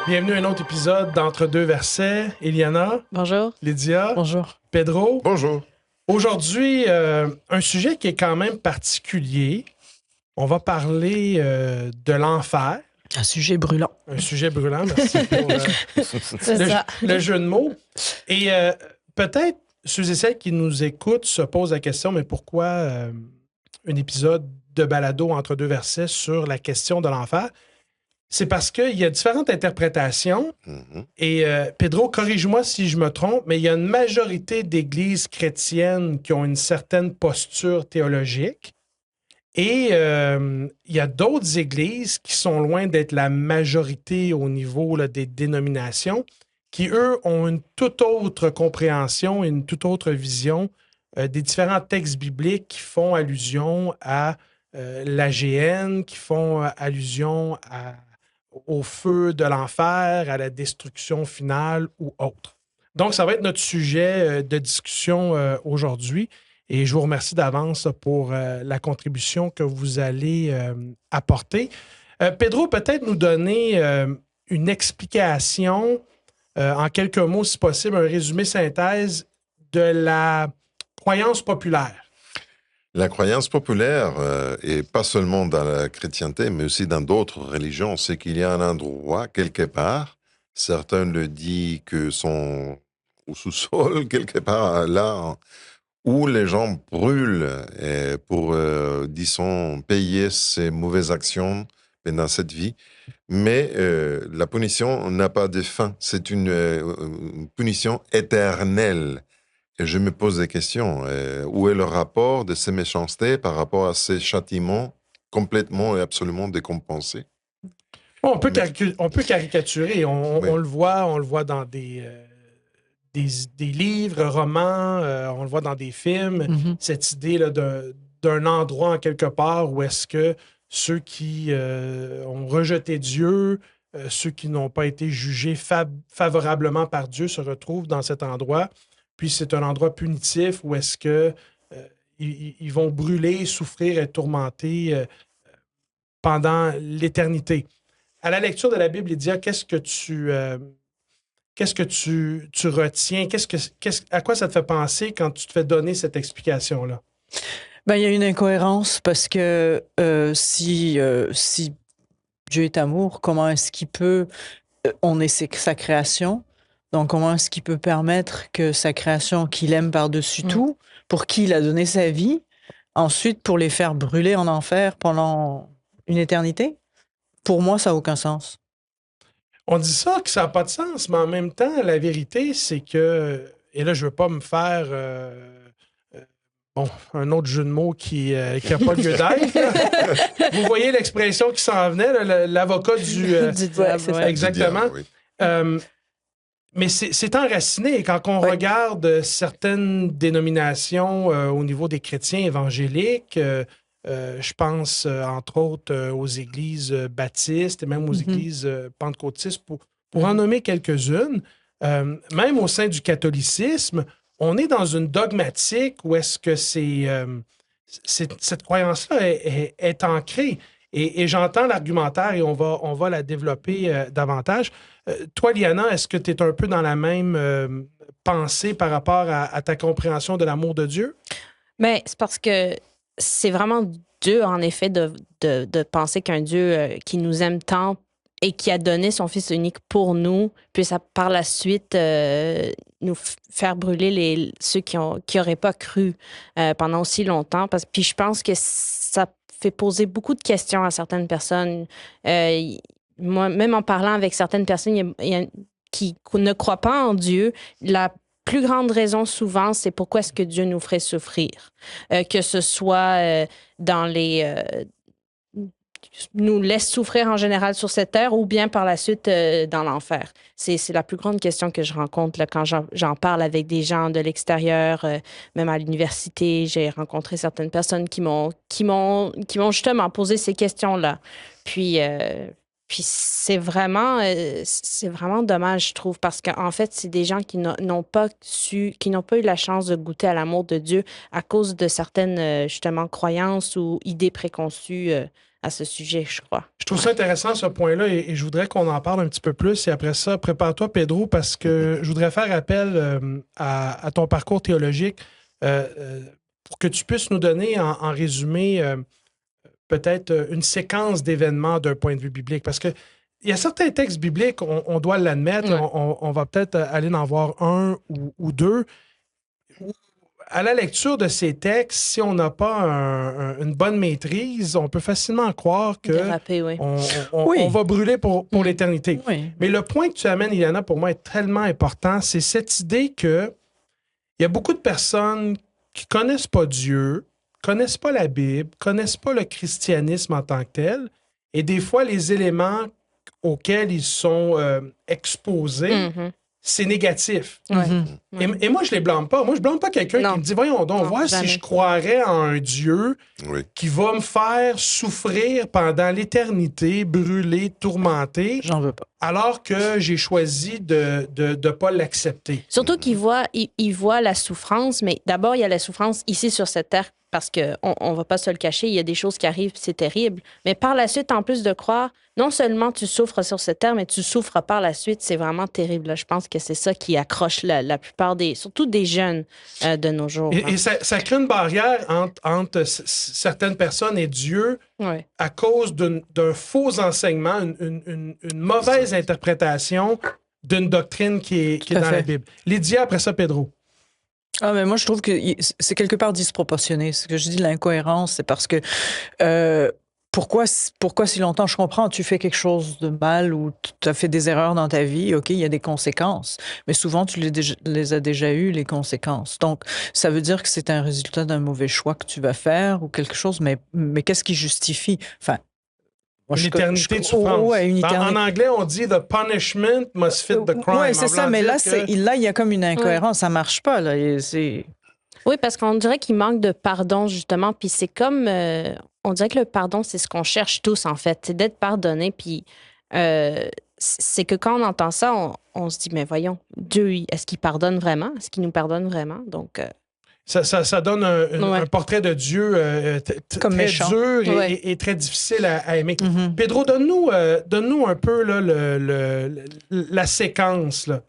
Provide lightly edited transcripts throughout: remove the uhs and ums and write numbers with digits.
Bienvenue à un autre épisode d'Entre deux versets. Eliana, Bonjour. Lydia, Bonjour. Pedro. Bonjour. Aujourd'hui, un sujet qui est quand même particulier. On va parler de l'enfer. Un sujet brûlant. Un sujet brûlant, merci pour C'est ça. le jeu de mots. Et peut-être, ceux et celles qui nous écoutent se posent la question, mais pourquoi un épisode de balado entre deux versets sur la question de l'enfer? C'est parce qu'il y a différentes interprétations. Et Pedro, corrige-moi si je me trompe, mais il y a une majorité d'églises chrétiennes qui ont une certaine posture théologique. Et il y a d'autres églises qui sont loin d'être la majorité au niveau là, des dénominations, qui, eux, ont une toute autre compréhension et une toute autre vision des différents textes bibliques qui font allusion à l'AGN, qui font allusion au feu de l'enfer, à la destruction finale ou autre. Donc, ça va être notre sujet de discussion aujourd'hui. Et je vous remercie d'avance pour la contribution que vous allez apporter. Pedro, peut-être nous donner une explication, en quelques mots, si possible, un résumé synthèse de la croyance populaire. La croyance populaire, et pas seulement dans la chrétienté, mais aussi dans d'autres religions, c'est qu'il y a un endroit, quelque part, certains le disent que sont au sous-sol, quelque part là, où les gens brûlent pour, disons, payer ses mauvaises actions pendant cette vie. Mais la punition n'a pas de fin. C'est une punition éternelle. Et je me pose des questions. Où est le rapport de ces méchancetés par rapport à ces châtiments complètement et absolument décompensés? On peut caricaturer. Oui. On le voit dans des livres, romans, on le voit dans des films. Mhm. Cette idée là, d'un endroit en quelque part où est-ce que ceux qui ont rejeté Dieu, ceux qui n'ont pas été jugés favorablement par Dieu se retrouvent dans cet endroit. Puis c'est un endroit punitif où est-ce que ils vont brûler, souffrir, être tourmentés pendant l'éternité. À la lecture de la Bible, Lydia, qu'est-ce que tu retiens? À quoi ça te fait penser quand tu te fais donner cette explication-là? Ben, il y a une incohérence parce que si Dieu est amour, comment est-ce qu'il peut... on est sa création, donc comment est-ce qu'il peut permettre que sa création, qu'il aime par-dessus tout, pour qui il a donné sa vie, ensuite pour les faire brûler en enfer pendant une éternité? Pour moi, ça n'a aucun sens. On dit ça que ça n'a pas de sens, mais en même temps, la vérité, c'est que, et là, je ne veux pas me faire un autre jeu de mots qui n'a pas lieu d'être. Vous voyez l'expression qui s'en venait, là, l'avocat du... Du diable, c'est ça, ouais. exactement. Du diable, oui. Mais c'est enraciné. Quand on regarde certaines dénominations au niveau des chrétiens évangéliques, je pense entre autres aux églises baptistes et même aux églises pentecôtistes, pour en nommer quelques-unes, même au sein du catholicisme, on est dans une dogmatique où est-ce que cette croyance-là est ancrée. Et j'entends l'argumentaire et on va la développer davantage. Toi, Liana, est-ce que tu es un peu dans la même pensée par rapport à ta compréhension de l'amour de Dieu? Bien, c'est parce que c'est vraiment Dieu, en effet, de penser qu'un Dieu qui nous aime tant et qui a donné son Fils unique pour nous, puisse par la suite nous faire brûler ceux qui n'auraient pas cru pendant aussi longtemps. Puis je pense que ça fait poser beaucoup de questions à certaines personnes. Moi, même en parlant avec certaines personnes qui ne croient pas en Dieu, la plus grande raison souvent, c'est pourquoi est-ce que Dieu nous ferait souffrir. Que ce soit dans nous laisse souffrir en général sur cette terre ou bien par la suite dans l'enfer. C'est la plus grande question que je rencontre là, quand j'en parle avec des gens de l'extérieur, même à l'université. J'ai rencontré certaines personnes qui m'ont justement posé ces questions-là. Puis c'est vraiment dommage, je trouve, parce qu'en fait, c'est des gens qui n'ont pas eu la chance de goûter à l'amour de Dieu à cause de certaines, justement, croyances ou idées préconçues à ce sujet, je crois. Je trouve ça intéressant, ce point-là, et je voudrais qu'on en parle un petit peu plus. Et après ça, prépare-toi, Pedro, parce que je voudrais faire appel à ton parcours théologique pour que tu puisses nous donner en résumé peut-être une séquence d'événements d'un point de vue biblique. Parce que il y a certains textes bibliques, on doit l'admettre, Ouais. on va peut-être aller en voir un ou deux. À la lecture de ces textes, si on n'a pas une bonne maîtrise, on peut facilement croire que Déraper, oui. Oui. on va brûler pour l'éternité. Oui. Mais le point que tu amènes, Iliana, pour moi, est tellement important. C'est cette idée que il y a beaucoup de personnes qui connaissent pas Dieu, connaissent pas la Bible, connaissent pas le christianisme en tant que tel. Et des fois, les éléments auxquels ils sont exposés, Mhm. c'est négatif. Ouais. Mhm. Et moi, je les blâme pas. Moi, je blâme pas quelqu'un Non. qui me dit, voyons donc, Non, voir jamais. si je croirais en un Dieu Oui. qui va me faire souffrir pendant l'éternité, brûler, tourmenter, J'en veux pas. alors que j'ai choisi de pas l'accepter. Surtout qu'il voit, il voit la souffrance, mais d'abord, il y a la souffrance ici sur cette terre parce qu'on ne va pas se le cacher, il y a des choses qui arrivent, c'est terrible. Mais par la suite, en plus de croire, non seulement tu souffres sur cette terre, mais tu souffres par la suite, c'est vraiment terrible. Là. Je pense que c'est ça qui accroche la plupart surtout des jeunes de nos jours. Et ça crée une barrière entre certaines personnes et Dieu Ouais. à cause d'un faux enseignement, une mauvaise interprétation d'une doctrine qui est Tout à dans la fait. Bible. Lydia, après ça, Pedro. Ah, mais moi, je trouve que c'est quelque part disproportionné. Ce que je dis, l'incohérence, c'est parce que pourquoi si longtemps, je comprends, tu fais quelque chose de mal ou tu as fait des erreurs dans ta vie, OK, il y a des conséquences. Mais souvent, tu les as déjà eues, les conséquences. Donc, ça veut dire que c'est un résultat d'un mauvais choix que tu vas faire ou quelque chose, mais qu'est-ce qui justifie? Enfin, moi, Une éternité de souffrance. Ouais, une éternité. En anglais, on dit « the punishment must fit the crime ». Oui, c'est En ça, voulant mais dire là, que- là, il y a comme une incohérence, ça marche pas, là. Oui, parce qu'on dirait qu'il manque de pardon, justement. Puis c'est comme. On dirait que le pardon, c'est ce qu'on cherche tous, en fait. C'est d'être pardonné. Puis c'est que quand on entend ça, on se dit, mais voyons, Dieu, est-ce qu'il pardonne vraiment? Est-ce qu'il nous pardonne vraiment? Donc. Ça donne Ouais. un portrait de Dieu Comme très méchant. dur Ouais. et très difficile à aimer. Mhm. Pedro, donne-nous un peu là, la séquence. Là.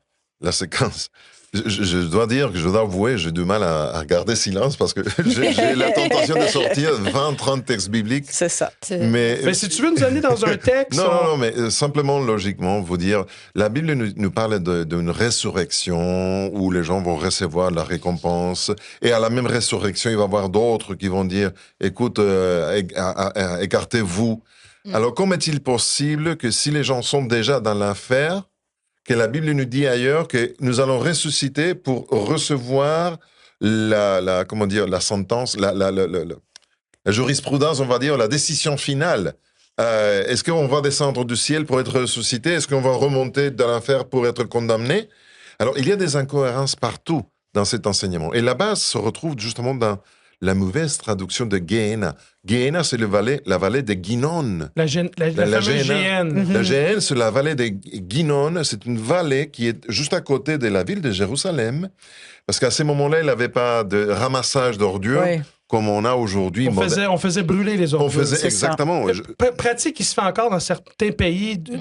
La séquence. Je dois dire que je dois avouer, j'ai du mal à garder silence parce que j'ai la tentation de sortir 20, 30 textes bibliques. C'est ça. Mais Mais si tu veux nous amener dans un texte... non, mais simplement, logiquement, vous dire, la Bible nous parle d'une résurrection où les gens vont recevoir la récompense. Et à la même résurrection, il va y avoir d'autres qui vont dire, écoute, écartez-vous. Alors, comment est-il possible que si les gens sont déjà dans l'enfer, que la Bible nous dit ailleurs que nous allons ressusciter pour recevoir la sentence, la jurisprudence, on va dire, la décision finale. Est-ce qu'on va descendre du ciel pour être ressuscité? Est-ce qu'on va remonter de l'enfer pour être condamné? Alors, il y a des incohérences partout dans cet enseignement. Et la base se retrouve justement dans la mauvaise traduction de Gehenna. Gehenna, c'est la vallée de Guinon. La fameuse Géhenne. GN. La Géhenne, c'est la vallée de Guinon. C'est une vallée qui est juste à côté de la ville de Jérusalem. Parce qu'à ce moment-là, il n'y avait pas de ramassage d'ordures Oui. comme on a aujourd'hui. On faisait brûler les ordures. On faisait c'est ça. exactement. Pratique qui se fait encore dans certains pays de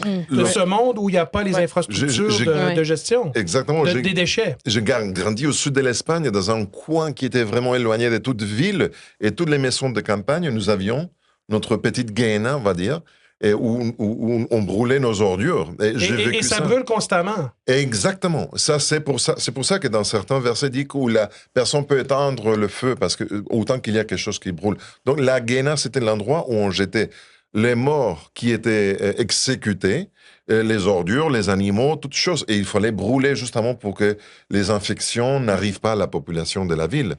Ouais. ce monde où il n'y a pas les Ouais. infrastructures Je- de gestion Exactement. des déchets. J'ai grandi au sud de l'Espagne, dans un coin qui était vraiment éloigné de toute ville. Et toutes les maisons de campagne, nous avions notre petite Gehenna, on va dire, et où on brûlait nos ordures. Et j'ai vécu Et ça brûle constamment. Exactement. C'est pour ça que dans certains versets dit que la personne peut éteindre le feu parce que autant qu'il y a quelque chose qui brûle. Donc la Gehenna, c'était l'endroit où on jetait les morts qui étaient exécutés, les ordures, les animaux, toutes choses. Et il fallait brûler justement pour que les infections n'arrivent pas à la population de la ville.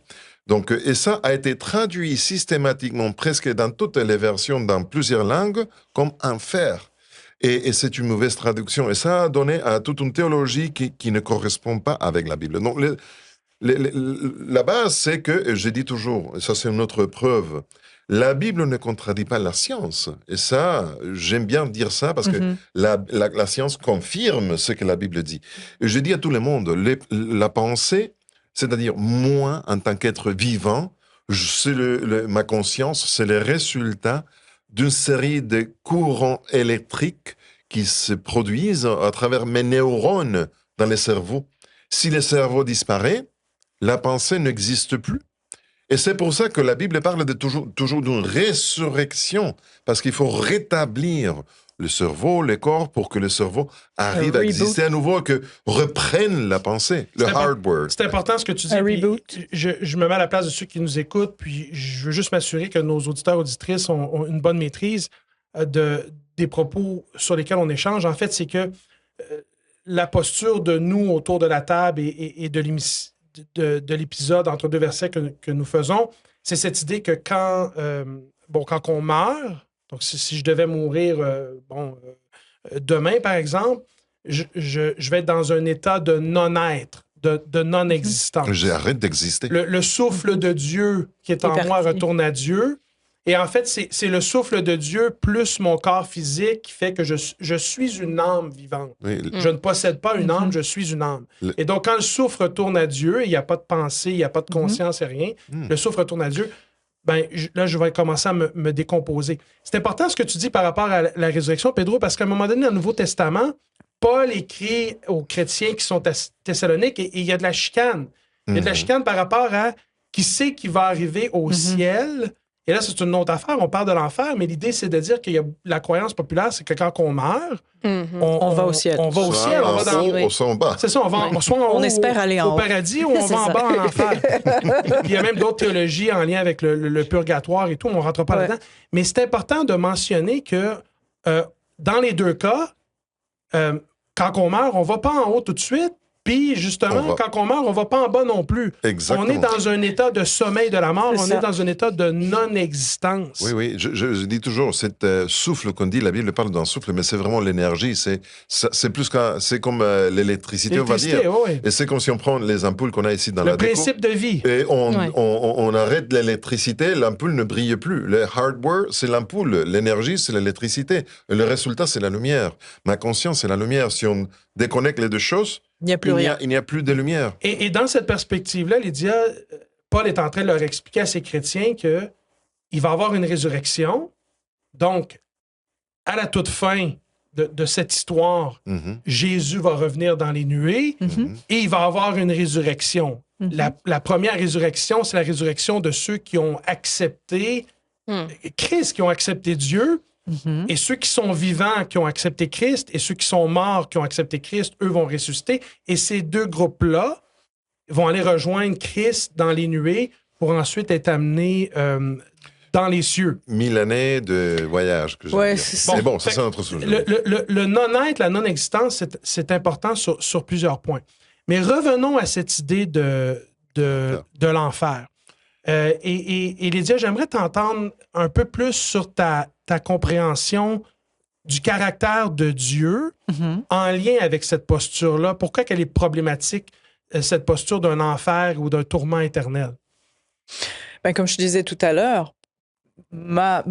Donc, et ça a été traduit systématiquement presque dans toutes les versions, dans plusieurs langues, comme enfer. Et c'est une mauvaise traduction. Et ça a donné à toute une théologie qui ne correspond pas avec la Bible. Donc, la base, c'est que, je dis toujours, et ça c'est une autre preuve, la Bible ne contredit pas la science. Et ça, j'aime bien dire ça parce que la science confirme ce que la Bible dit. Et je dis à tout le monde, la pensée, c'est-à-dire moi, en tant qu'être vivant, ma conscience, c'est le résultat d'une série de courants électriques qui se produisent à travers mes neurones dans le cerveau. Si le cerveau disparaît, la pensée n'existe plus. Et c'est pour ça que la Bible parle toujours d'une résurrection, parce qu'il faut rétablir le cerveau, le corps, pour que le cerveau arrive à exister à nouveau, que reprenne la pensée, le hardware. C'est important ce que tu dis. Un reboot. Je me mets à la place de ceux qui nous écoutent, puis je veux juste m'assurer que nos auditeurs auditrices ont une bonne maîtrise des propos sur lesquels on échange. En fait, c'est que la posture de nous autour de la table et de l'épisode entre deux versets que nous faisons, c'est cette idée que quand on meurt, donc si je devais mourir demain, par exemple, je vais être dans un état de non-être, de non-existence. J'arrête d'exister. Le souffle de Dieu qui est en moi retourne à Dieu. Et en fait, c'est le souffle de Dieu plus mon corps physique qui fait que je suis une âme vivante. Oui. Je ne possède pas une âme, je suis une âme. Et donc, quand le souffle retourne à Dieu, il n'y a pas de pensée, il n'y a pas de conscience et rien, le souffle retourne à Dieu, là, je vais commencer à me décomposer. C'est important ce que tu dis par rapport à la résurrection, Pedro, parce qu'à un moment donné, dans le Nouveau Testament, Paul écrit aux chrétiens qui sont à Thessalonique et il y a de la chicane. Il y a de la chicane par rapport à qui sait qui va arriver au ciel. Et là, c'est une autre affaire. On parle de l'enfer, mais l'idée, c'est de dire qu'il y a la croyance populaire, c'est que quand on meurt, on va au ciel. On va au ciel. On va dans en bas. C'est ça, on va soit en haut, espère aller en au haut. paradis ou on va en bas en enfer. Puis il y a même d'autres théologies en lien avec le purgatoire et tout. On ne rentre pas là-dedans. Mais c'est important de mentionner que dans les deux cas, quand on meurt, on ne va pas en haut tout de suite. Puis, justement, quand on meurt, on ne va pas en bas non plus. Exactement. On est dans un état de sommeil de la mort, est dans un état de non-existence. Oui. Je dis toujours, cet souffle qu'on dit, la Bible parle d'un souffle, mais c'est vraiment l'énergie. C'est plus c'est comme l'électricité, on va dire. Oui. Et c'est comme si on prend les ampoules qu'on a ici dans la déco. Le principe de vie. Et on arrête l'électricité, l'ampoule ne brille plus. Le hardware, c'est l'ampoule. L'énergie, c'est l'électricité. Et le résultat, c'est la lumière. Ma conscience, c'est la lumière. Si on déconnecte les deux choses, il n'y a plus rien. Il n'y a plus de lumière. Et dans cette perspective-là, Lydia, Paul est en train de leur expliquer à ses chrétiens qu'il va y avoir une résurrection. Donc, à la toute fin de cette histoire, Jésus va revenir dans les nuées et il va y avoir une résurrection. La première résurrection, c'est la résurrection de ceux qui ont accepté Christ, qui ont accepté Dieu. Et ceux qui sont vivants, qui ont accepté Christ, et ceux qui sont morts, qui ont accepté Christ, eux vont ressusciter. Et ces deux groupes-là vont aller rejoindre Christ dans les nuées pour ensuite être amenés dans les cieux. 1000 années de voyage. C'est bon, ça c'est notre sujet. Le non-être, la non-existence, c'est important sur plusieurs points. Mais revenons à cette idée de l'enfer. Et Lydia, j'aimerais t'entendre un peu plus sur ta compréhension du caractère de Dieu en lien avec cette posture-là. Pourquoi qu'elle est problématique, cette posture d'un enfer ou d'un tourment éternel? Ben, comme je disais tout à l'heure, ma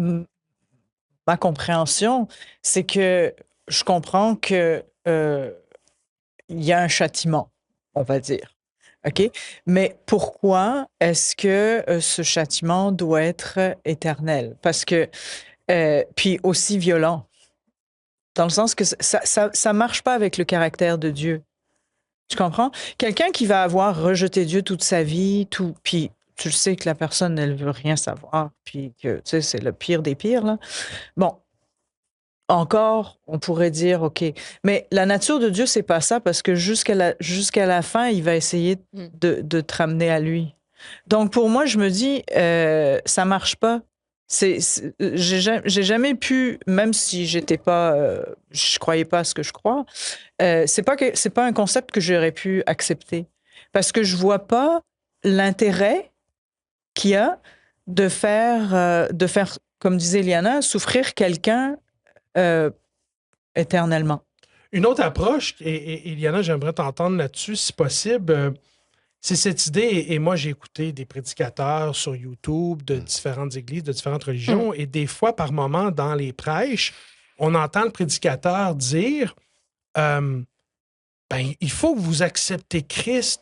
compréhension, c'est que je comprends que il y a un châtiment, on va dire. OK? Mais pourquoi est-ce que ce châtiment doit être éternel? Parce que, puis aussi violent, dans le sens que ça marche pas avec le caractère de Dieu. Tu comprends? Quelqu'un qui va avoir rejeté Dieu toute sa vie, puis tu le sais que la personne, elle veut rien savoir, puis que, tu sais, c'est le pire des pires, là. Bon. Encore, on pourrait dire, OK. Mais la nature de Dieu, c'est pas ça, parce que jusqu'à la fin, il va essayer de te ramener à lui. Donc, pour moi, je me dis, ça marche pas. J'ai jamais pu, même si j'étais pas, je croyais pas à ce que je crois, c'est pas un concept que j'aurais pu accepter. Parce que je vois pas l'intérêt qu'il y a de faire, comme disait Liana, souffrir quelqu'un éternellement. Une autre approche, et Iliana, j'aimerais t'entendre là-dessus, si possible, c'est cette idée, et moi j'ai écouté des prédicateurs sur YouTube de différentes églises, de différentes religions, et des fois, par moments, dans les prêches, on entend le prédicateur dire il faut que vous acceptez Christ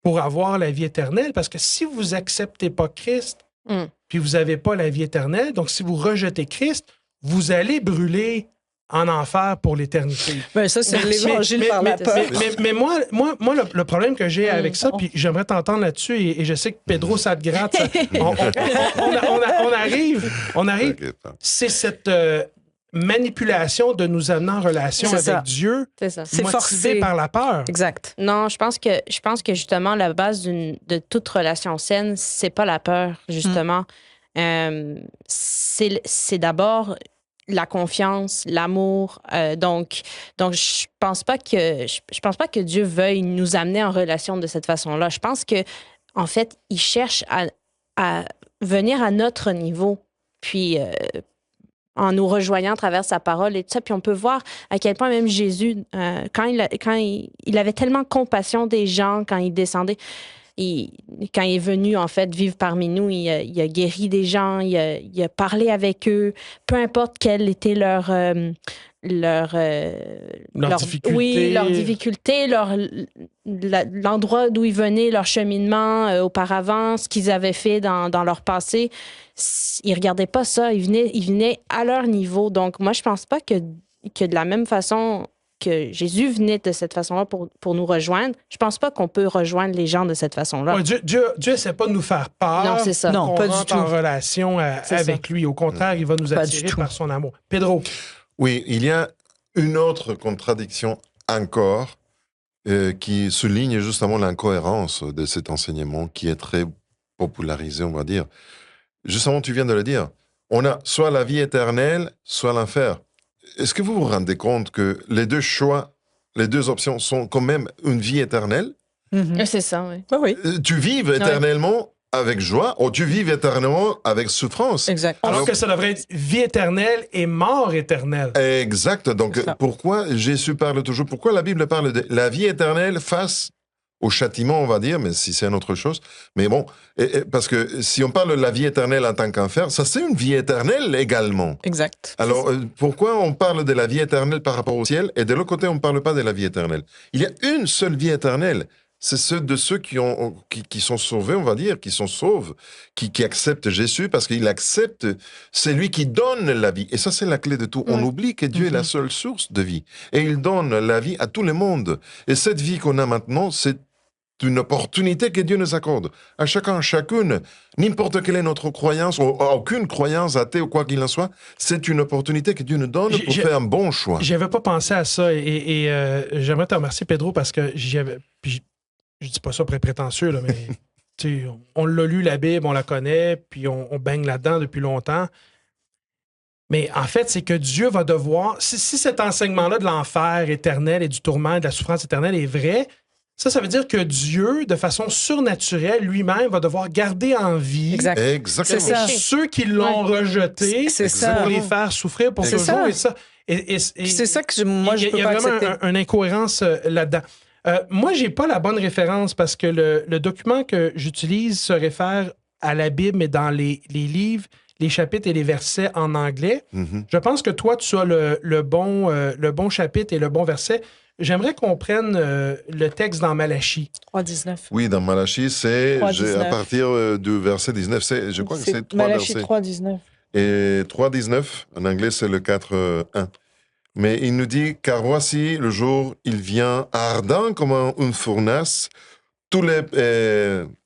pour avoir la vie éternelle, parce que si vous n'acceptez pas Christ, Mm. puis vous n'avez pas la vie éternelle. Donc, si vous rejetez Christ, vous allez brûler en enfer pour l'éternité. Ben, ça, c'est l'évangile par la peur. Mais moi, le problème que j'ai avec ça, puis j'aimerais t'entendre là-dessus, et je sais que Pedro, ça te gratte. On arrive, T'inquiète pas. c'est cette manipulation de nous amener en relation C'est avec ça. Dieu, C'est ça. C'est motivé forcé. par la peur. Exact. Non, je pense que justement, la base de toute relation saine, c'est pas la peur, justement. C'est d'abord la confiance, l'amour. Donc, je pense pas que Dieu veuille nous amener en relation de cette façon-là. Je pense que, en fait, il cherche à venir à notre niveau, puis en nous rejoignant à travers sa parole et tout ça. Puis on peut voir à quel point même Jésus, quand il avait tellement compassion des gens, quand il descendait, quand il est venu, en fait, vivre parmi nous, il a guéri des gens, il a parlé avec eux, peu importe quelle était leur difficulté. Oui, leur difficulté, l'endroit d'où ils venaient, leur cheminement auparavant, ce qu'ils avaient fait dans leur passé. Ils ne regardaient pas ça. Ils venaient à leur niveau. Donc, moi, je ne pense pas que de la même façon que Jésus venait de cette façon-là pour nous rejoindre, je pense pas qu'on peut rejoindre les gens de cette façon-là. Ouais, Dieu essaie pas de nous faire peur. Non, c'est ça. Non, qu'on pas du rentre tout. en relation avec lui. Au contraire, il va nous Pas du attirer tout. par son amour. Pedro. Oui, il y a une autre contradiction encore qui souligne justement l'incohérence de cet enseignement qui est très popularisé, on va dire. Justement, tu viens de le dire. On a soit la vie éternelle, soit l'enfer. Est-ce que vous vous rendez compte que les deux choix, les deux options sont quand même une vie éternelle? Mhm. C'est ça, oui. Oui, oui. Tu vives éternellement avec joie ou tu vives éternellement avec souffrance. Exact. Alors que ça devrait être vie éternelle et mort éternelle. Exact. Donc, C'est ça. pourquoi Jésus parle toujours, pourquoi la Bible parle de la vie éternelle face au châtiment, on va dire, mais si c'est une autre chose. Mais bon, parce que si on parle de la vie éternelle en tant qu'enfer, ça c'est une vie éternelle également. Exact. Alors, pourquoi on parle de la vie éternelle par rapport au ciel et de l'autre côté, on ne parle pas de la vie éternelle? Il y a une seule vie éternelle. C'est ceux de ceux qui sont sauvés, on va dire, qui sont sauvés, qui acceptent Jésus parce qu'il accepte, c'est lui qui donne la vie. Et ça, c'est la clé de tout. On oublie que Dieu est la seule source de vie. Et il donne la vie à tout le monde. Et cette vie qu'on a maintenant, c'est une opportunité que Dieu nous accorde. À chacun, chacune, n'importe quelle est notre croyance, ou aucune croyance athée ou quoi qu'il en soit, c'est une opportunité que Dieu nous donne pour faire un bon choix. J'avais pas pensé à ça et j'aimerais te remercier, Pedro, parce que je dis pas ça pour être prétentieux, là, mais tu sais, on l'a lu, la Bible, on la connaît, puis on baigne là-dedans depuis longtemps. Mais en fait, c'est que Dieu va devoir, si cet enseignement-là de l'enfer éternel et du tourment et de la souffrance éternelle est vrai, ça veut dire que Dieu, de façon surnaturelle, lui-même, va devoir garder en vie Exact. Exactement. C'est ça. ceux qui l'ont rejeté C'est ça. pour les faire souffrir pour C'est toujours. ça. Et ça. Puis c'est ça que moi, je peux il y a pas vraiment accepter. une incohérence là-dedans. Moi, j'ai pas la bonne référence parce que le document que j'utilise se réfère à la Bible, mais dans les livres, les chapitres et les versets en anglais. Mhm. Je pense que toi, tu as le bon chapitre et le bon verset. J'aimerais qu'on prenne le texte dans Malachie. 3.19. Oui, dans Malachie, c'est 3.19. à partir du verset 19. Je crois que c'est 3 Malachie versets. 3.19. Et 3.19, en anglais, c'est le 4.1. Mais il nous dit, car voici le jour, il vient ardent comme une fournace. Tous les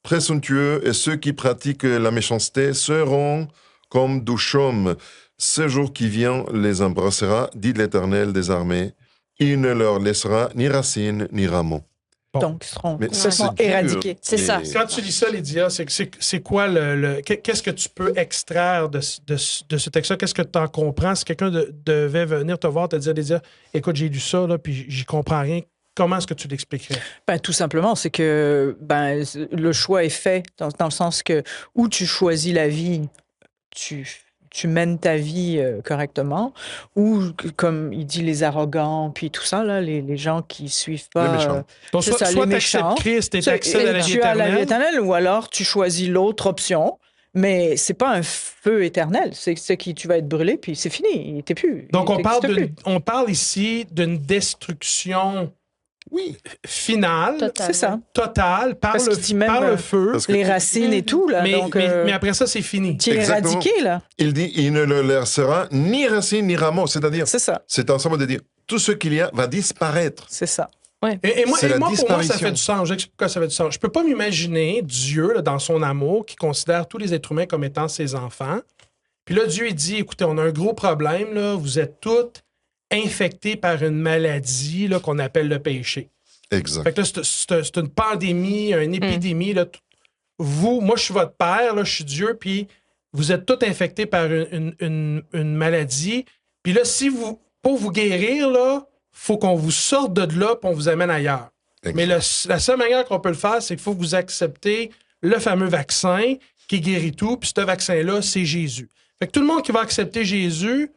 présomptueux et ceux qui pratiquent la méchanceté seront comme du chaume. Ce jour qui vient les embrassera, dit l'Éternel des armées. Il ne leur laissera ni racine ni rameau. Bon. Donc, ils seront Mais ça, complètement c'est dur. éradiqués. C'est ça. Mais- Quand tu lis ça, Lydia, c'est quoi qu'est-ce que tu peux extraire de ce texte-là? Qu'est-ce que tu en comprends? Si quelqu'un devait venir te voir, te dire, Lydia, écoute, j'ai lu ça, là, puis j'y comprends rien, comment est-ce que tu l'expliquerais? Ben, tout simplement, c'est que le choix est fait dans le sens que où tu choisis la vie, tu mènes ta vie correctement, ou comme il dit les arrogants, puis tout ça, là, les gens qui suivent pas... Les méchants. Donc, c'est ça, soit les tu acceptes méchants. Christ et tu accèdes à la vie tu as la vie éternelle. éternelle, ou alors tu choisis l'autre option, mais c'est pas un feu éternel. C'est qui tu vas être brûlé, puis c'est fini. T'es plus. Donc, il t'existe plus. on parle ici d'une destruction Oui. finale, Total. C'est ça. totale, par, Parce le, qu'il dit même, par le feu. Parce que- Les racines et tout, là. Mais, donc, mais après ça, c'est fini. tu es Exactement. éradiqué, là. Il dit, il ne le laissera ni racine ni rameau. C'est-à-dire, C'est ça. c'est ensemble de dire, tout ce qu'il y a va disparaître. C'est ça. Et moi, C'est la pour moi, ça disparition. fait du sens. J'explique pourquoi ça fait du sens. Je peux pas m'imaginer Dieu, là, dans son amour, qui considère tous les êtres humains comme étant ses enfants. Puis là, Dieu, il dit, écoutez, on a un gros problème, là. Vous êtes toutes infectés par une maladie là, qu'on appelle le péché. Exact. Fait que là, c'est une pandémie, une épidémie. Là. Vous, moi, je suis votre père, là, je suis Dieu, puis vous êtes tous infectés par une maladie. Puis là, pour vous guérir, là, faut qu'on vous sorte de là, puis on vous amène ailleurs. Exact. Mais la seule manière qu'on peut le faire, c'est qu'il faut que vous acceptez le fameux vaccin qui guérit tout, puis ce vaccin-là, c'est Jésus. Fait que tout le monde qui va accepter Jésus,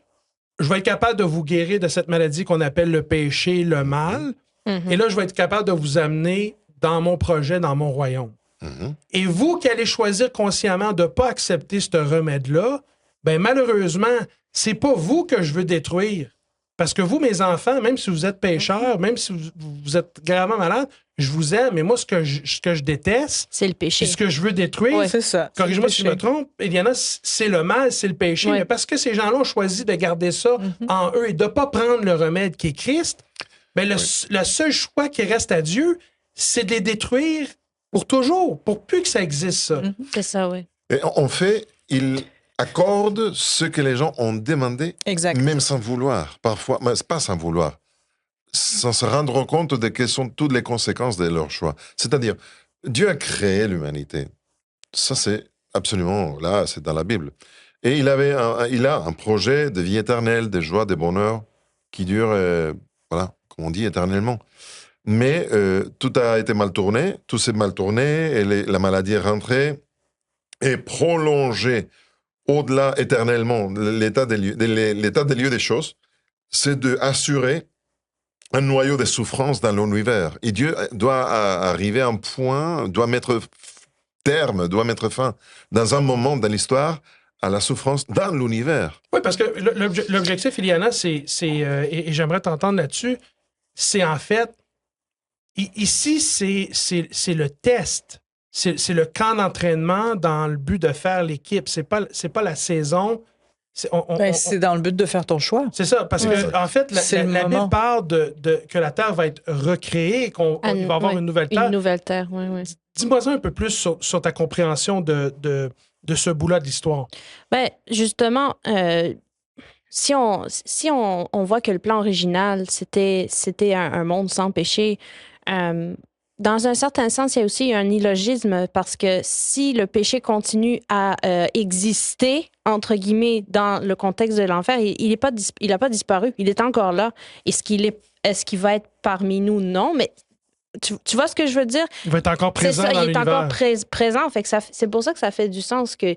je vais être capable de vous guérir de cette maladie qu'on appelle le péché, le mal. Et là, je vais être capable de vous amener dans mon projet, dans mon royaume. Mhm. Et vous qui allez choisir consciemment de ne pas accepter ce remède-là, ben malheureusement, c'est pas vous que je veux détruire. Parce que vous, mes enfants, même si vous êtes pécheurs, même si vous êtes gravement malade, je vous aime. Mais moi, ce que je déteste, C'est le péché. puis ce que je veux détruire, C'est ça. corrige-moi C'est si le je me trompe, Eliana, c'est le mal, c'est le péché. Ouais. Mais parce que ces gens-là ont choisi de garder ça en eux et de ne pas prendre le remède qui est Christ, ben le seul choix qui reste à Dieu, c'est de les détruire pour toujours, pour plus que ça existe, ça. C'est ça, oui. Et en fait, il accorde ce que les gens ont demandé, Exact. même sans vouloir. Parfois, mais c'est pas sans vouloir, sans se rendre compte de quelles sont toutes les conséquences de leur choix. C'est-à-dire, Dieu a créé l'humanité. Ça, c'est absolument, là, c'est dans la Bible. Et il a un projet de vie éternelle, de joie, de bonheur, qui dure, voilà, comme on dit, éternellement. Mais tout a été mal tourné, tout s'est mal tourné, et la maladie est rentrée et prolongée au-delà éternellement. L'état des lieux des choses, c'est d'assurer un noyau de souffrance dans l'univers. Et Dieu doit arriver à un point, doit mettre terme, doit mettre fin, dans un moment dans l'histoire, à la souffrance dans l'univers. Oui, parce que l'objectif, Iliana, et j'aimerais t'entendre là-dessus, c'est en fait, ici, c'est le test. C'est le camp d'entraînement dans le but de faire l'équipe. C'est pas la saison. C'est dans le but de faire ton choix. C'est ça, parce que en fait, C'est le la Bible moment. parle que la Terre va être recréée et qu'il va y avoir une nouvelle Terre. Une nouvelle terre, oui, oui. Dis-moi ça un peu plus sur ta compréhension de ce bout-là de l'histoire. Ben, justement, si on voit que le plan original, c'était un monde sans péché, dans un certain sens, il y a aussi un illogisme parce que si le péché continue à exister, entre guillemets, dans le contexte de l'enfer, il n'a pas disparu, il est encore là. Est-ce qu'il va être parmi nous? Non, mais tu vois ce que je veux dire? Il va être encore présent C'est ça, dans il est l'univers. encore présent. Fait que c'est pour ça que ça fait du sens que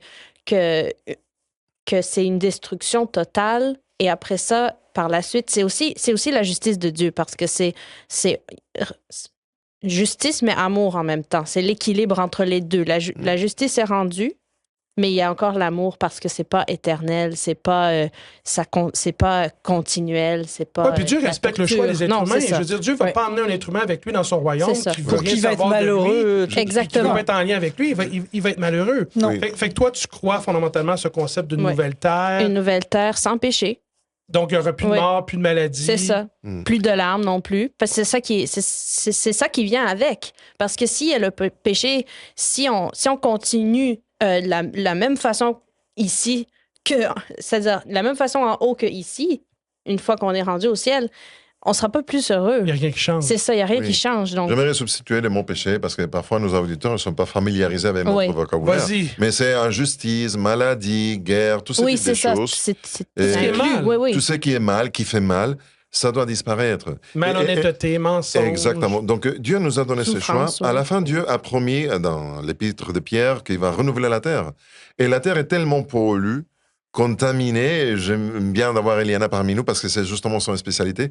c'est une destruction totale. Et après ça, par la suite, c'est aussi la justice de Dieu parce que c'est justice, mais amour en même temps. C'est l'équilibre entre les deux. La justice est rendue, mais il y a encore l'amour parce que c'est pas éternel, c'est pas continuel, c'est pas. Ouais, puis Dieu respecte le choix des êtres humains. C'est Je veux dire, Dieu ne va pas emmener un être humain avec lui dans son royaume C'est ça. qui veut Pour rien qu'il va être savoir de lui, malheureux. qui Exactement. veut pas être en lien avec lui, il va être malheureux. Non. Oui. Fait que toi, tu crois fondamentalement à ce concept d'une Ouais. nouvelle terre. Une nouvelle terre sans péché. Donc, il n'y aura plus de Oui. mort, plus de maladie. C'est ça. Plus de larmes non plus. Parce que c'est ça qui vient avec. Parce que s'il y a le péché, si on continue la même façon ici c'est-à-dire la même façon en haut que ici, une fois qu'on est rendu au ciel, on ne sera pas plus heureux. Il n'y a rien qui change. C'est ça, il n'y a rien Oui. qui change. Donc, J'aimerais substituer le mot péché parce que parfois nos auditeurs ne sont pas familiarisés avec notre Oui. vocabulaire. Vas-y. Mais c'est injustice, maladie, guerre, tout ce oui, type c'est de ça. choses. C'est Et- Ce qui est inclus. mal. Oui, oui. Tout ce qui est mal, qui fait mal, ça doit disparaître. Malhonnêteté, mensonge. Exactement. Donc Dieu nous a donné ce choix. Souffrance, À oui. la fin, Dieu a promis dans l'épître de Pierre qu'il va renouveler la terre. Et la terre est tellement polluée, contaminée, et j'aime bien d'avoir Eliana parmi nous parce que c'est justement son spécialité,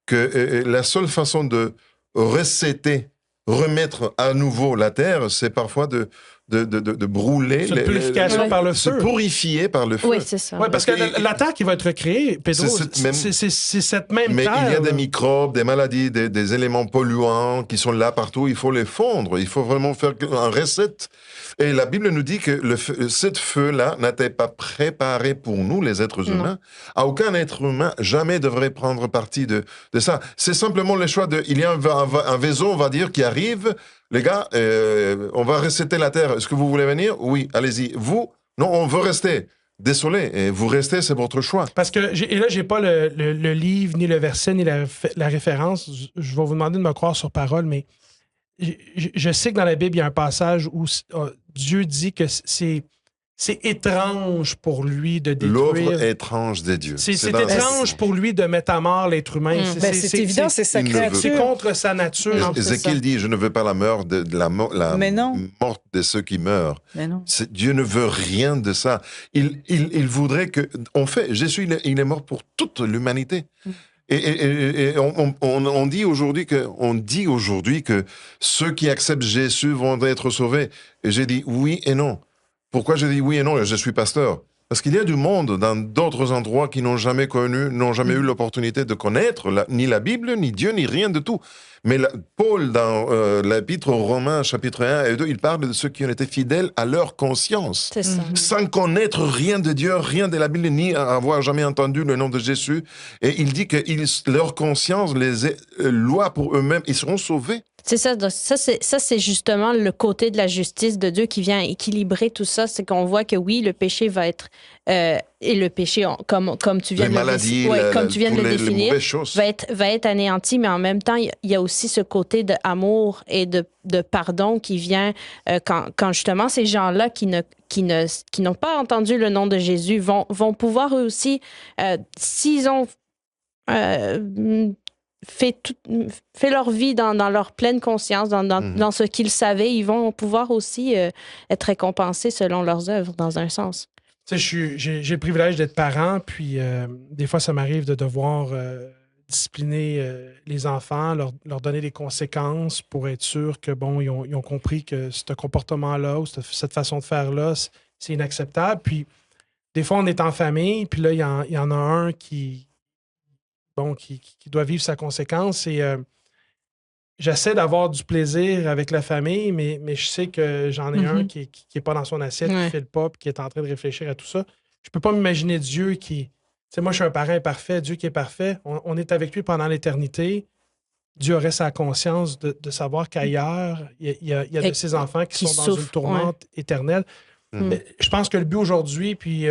que la seule façon de resetter, remettre à nouveau la terre, c'est parfois de de brûler. C'est une purification par le se feu. purifier par le feu. Oui, c'est ça. Oui, parce que la terre qui va être recréée, Pedro, c'est cette même Mais terre. il y a des là. microbes, des maladies, des éléments polluants qui sont là partout. Il faut les fondre. Il faut vraiment faire un reset. Et la Bible nous dit que ce feu-là n'était pas préparé pour nous, les êtres humains. À aucun être humain jamais devrait prendre parti de ça. C'est simplement le choix de... Il y a un vaisseau, on va dire, qui arrive. Les gars, on va resetter la Terre. Est-ce que vous voulez venir? Oui, allez-y. Vous? Non, on veut rester. Désolé, et vous restez, c'est votre choix. Parce que, et là, j'ai pas le livre, ni le verset, ni la référence. Je vais vous demander de me croire sur parole, mais je sais que dans la Bible, il y a un passage où Dieu dit que c'est étrange pour lui de L'œuvre détruire. étrange des dieux. C'est dans- étrange pour lui de mettre à mort l'être humain. C'est évident, c'est sa il ne veut créature. C'est contre sa nature. Non, c'est Ézéchiel ça. dit, je ne veux pas la mort Mais non. mort de ceux qui meurent. Mais non. Dieu ne veut rien de ça. Il voudrait que... Jésus, il est mort pour toute l'humanité. Et on dit aujourd'hui que ceux qui acceptent Jésus vont être sauvés. Et j'ai dit oui et non. Pourquoi je dis oui et non? Je suis pasteur. Parce qu'il y a du monde dans d'autres endroits qui n'ont jamais connu, n'ont jamais eu l'opportunité de connaître ni la Bible, ni Dieu, ni rien de tout. Mais Paul, dans l'épître aux Romains, chapitre 1 et 2, il parle de ceux qui ont été fidèles à leur conscience. C'est ça. Sans connaître rien de Dieu, rien de la Bible, ni avoir jamais entendu le nom de Jésus. Et il dit que leur conscience les est loi pour eux-mêmes. Ils seront sauvés. C'est ça. Donc ça, c'est justement le côté de la justice de Dieu qui vient équilibrer tout ça. C'est qu'on voit que oui, le péché va être... et le péché, comme tu viens Les de maladies, comme tu viens de tous le les définir, mauvaises choses. va être anéanti, mais en même temps, il y a aussi ce côté d'amour et de pardon qui vient quand justement ces gens-là qui n'ont pas entendu le nom de Jésus vont pouvoir eux aussi, s'ils ont fait leur vie dans leur pleine conscience, dans ce qu'ils savaient, ils vont pouvoir aussi être récompensés selon leurs œuvres, dans un sens. Tu sais, j'ai le privilège d'être parent, puis des fois, ça m'arrive de devoir discipliner les enfants, leur donner des conséquences pour être sûr que, bon, ils ont compris que ce comportement-là ou cette façon de faire-là, c'est inacceptable. Puis, des fois, on est en famille, puis là, il y en a un qui doit vivre sa conséquence. Et j'essaie d'avoir du plaisir avec la famille, mais je sais que j'en ai un qui n'est pas dans son assiette, qui ne file pas, puis qui est en train de réfléchir à tout ça. Je ne peux pas m'imaginer Dieu qui... Tu sais, moi, je suis un parent imparfait, Dieu qui est parfait. On est avec lui pendant l'éternité. Dieu aurait sa conscience de savoir qu'ailleurs, il y a de ses enfants qui sont dans une tourmente éternelle. Mais je pense que le but aujourd'hui, puis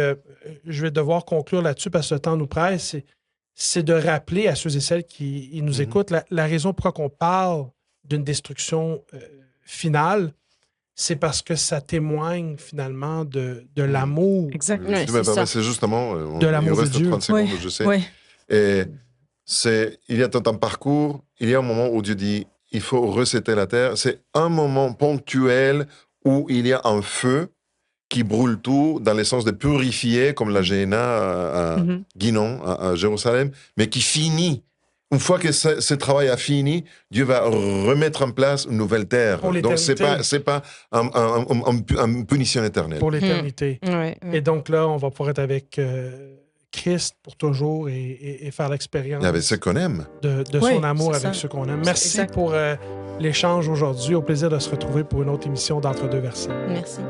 je vais devoir conclure là-dessus parce que le temps nous presse, c'est de rappeler à ceux et celles qui nous écoutent la raison pourquoi on parle d'une destruction finale, c'est parce que ça témoigne finalement de l'amour. Exactement. C'est justement... de l'amour il reste de Dieu. 30 secondes, je sais. Oui. Et il y a tout un parcours, il y a un moment où Dieu dit, il faut resetter la terre. C'est un moment ponctuel où il y a un feu qui brûle tout dans le sens de purifier, comme la Géna à Guinon, à Jérusalem, mais qui finit. Une fois que ce travail a fini, Dieu va remettre en place une nouvelle terre. Donc, c'est pas une punition éternelle. Pour l'éternité. Et donc là, on va pouvoir être avec Christ pour toujours et faire l'expérience. Et avec ceux qu'on aime. De son amour avec ceux qu'on aime. Merci pour l'échange aujourd'hui. Au plaisir de se retrouver pour une autre émission d'Entre deux versets. Merci.